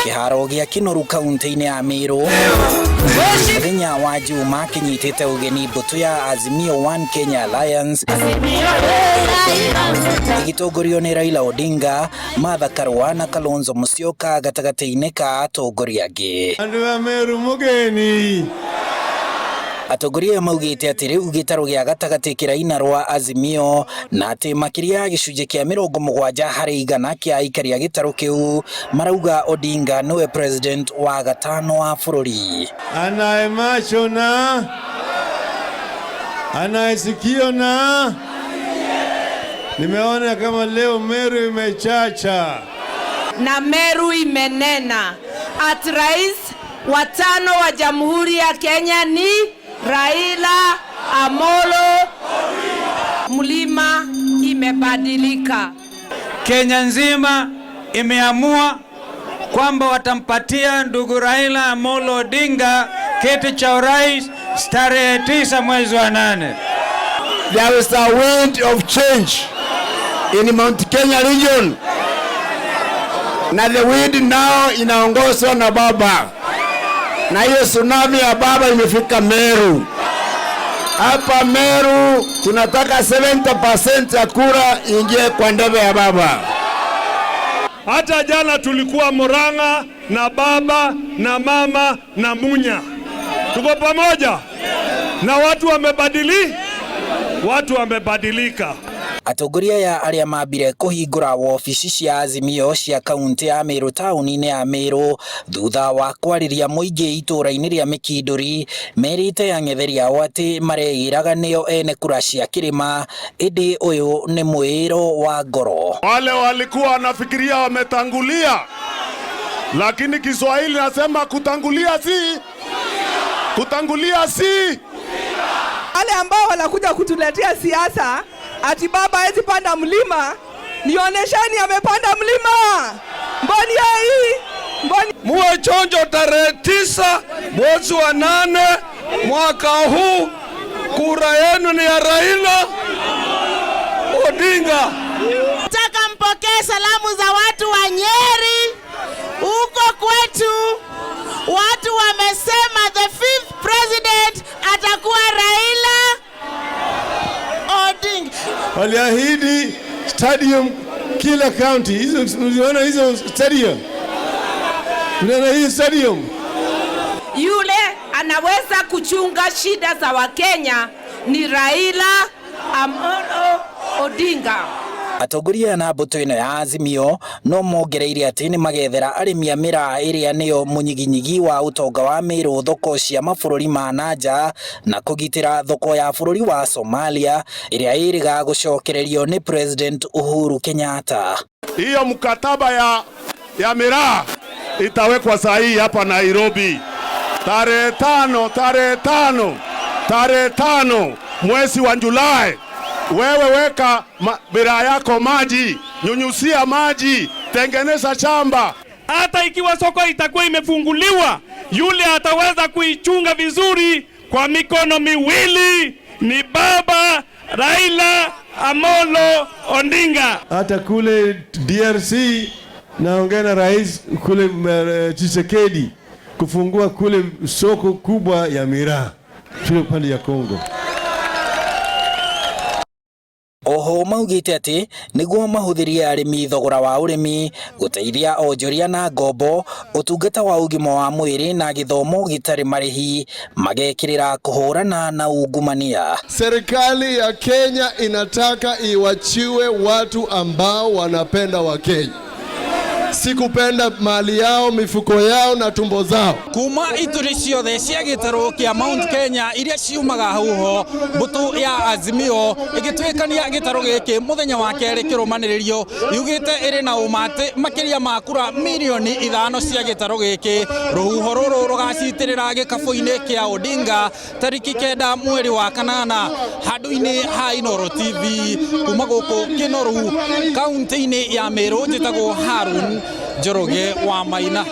Kĩharo gĩa Kĩnoru kaunti-inĩ ya Meru mũthenya wa Juma kĩnyitĩte ũgeni mbũtũ ya Azimio Kenya Alliance ĩgĩtongorio nĩ Raila Odinga, Martha Karua na Kalonzo Musyoka gatagatĩ-inĩ ka atongoria angĩ. Andũ a Meru mũgeni. Atongoria maugĩte atĩ rĩu gĩtarũ gĩa gatagatĩ kĩraina rwa Azimio na atĩ makĩria ya gĩcunjĩ kĩa 70% kĩa aikari a gĩtarũ kĩu marauga Odinga nĩwe president wa gatano wa bũrũri. Anaye macho na anaye sikio na nimeona kama leo Meru imechacha na Meru imenena ati rais wa tano wa Jamhuri ya Kenya ni Raila Amolo. Mlima imebadilika. Kenya nzima imeamua kwamba watampatia ndugu Raila Amolo Odinga kiti cha urais tarehe 9 mwezi wa 8. There is a wind of change in Mount Kenya region. Na the wind now inaongozwa na baba. Na hiyo tsunami ya baba imefika Meru. Hapa Meru tunataka 70% ya kura ingie kwa ndebe ya baba. Hata jana tulikuwa Murang'a na baba na mama na Munya. Tuko pamoja na watu wamebadilika. Atongoria ya arĩa mambire kũhingũra wobici cia Azimio cia kaunti ya Meru taũni-inĩ ya Meru thutha wa kwarĩria mũingĩ itũũra-inĩ rĩa Mĩkindũri merĩte ang'etheri ao atĩ mareĩraga nĩo ene kura cia kĩrĩma, ĩndĩ ũyũ nĩ mwĩĩro wa ngoro. Wale walikuwa wanafikiria wametangulia, lakini Kiswahili nasema kutangulia si. Wale ambao wanakuja kutuletea siasa ati baba hawezi panda mlima, nionyesheni amepanda mlima. Mboni hii, mboni. Muwe chonjo tarehe 9 mwezi wa 8 mwaka huu. Kura yenu ni ya Raila Odinga. Nataka mpokee salamu za watu wa Nyeri. Huko kwetu watu wamesema the 5th president atakuwa Raila Odinga. Waliahidi stadium kila county. Unaona hizo stadium? Unaona hiyo stadium? Yule anaweza kuchunga shida za Wakenya ni Raila Amolo Odinga. Atongoria na mbũtũ ĩno ya Azimio no mongereire atĩ nĩ magethera arĩmi a mĩraa ĩrĩa nĩyo mũnyiginyigi wa ũtonga wa Meru thoko cia mabũrũri ma nanja na kũgitĩra thoko ya bũrũri wa Somalia ĩrĩa ĩrĩga gũcokererio nĩ President Uhuru Kenyatta. Hiyo mkataba ya miraa itawekwa sahihi hapa Nairobi tarehe 5 mwezi wa Julai. Wewe weka miraa yako maji, nyunyusia maji, tengeneza shamba. Hata ikiwa soko itakuwa imefunguliwa, yule ataweza kuichunga vizuri kwa mikono miwili ni baba Raila Amolo Odinga. Hata kule DRC naongea na rais kule Tshisekedi kufungua kule soko kubwa ya miraa kule upande ya Kongo. Oho maugĩte atĩ nĩguo mahũthĩrie arĩmi thogora wa ũrĩmi, gũteithia onjoria na ngombo, ũtungata wa ũgima wa mwĩrĩ na gĩthomo gĩtarĩ marĩhi, magekĩrĩra kũhũrana na ungumania. Serikali ya Kenya inataka iwachiwe watu ambao wanapenda Wakenya, si kupenda mali yao, mifuko yao na tumbo zao. Kuma ituri ciothe cia gĩtarũ kĩa Mount Kenya iria ciumaga huho, mbũtũ ya Azimio ĩgĩtuĩkania gĩtarũ gĩkĩ mũthenya wa kerĩ kĩrũmanĩrĩrio, yugĩte ĩrĩ na ũmate makĩria ma kura milioni 5 cia gĩtarũ gĩkĩ. Rũhuho rũrũ rũgacitĩrĩra gĩkabũ-inĩ kĩa Odinga tariki 9 mweri wa 8 handũ-inĩ ha Inooro TV. Kuma gũkũ Kĩnoru kaunti-inĩ ya Meru, njĩtagwo Harun Njoroge wa Maina.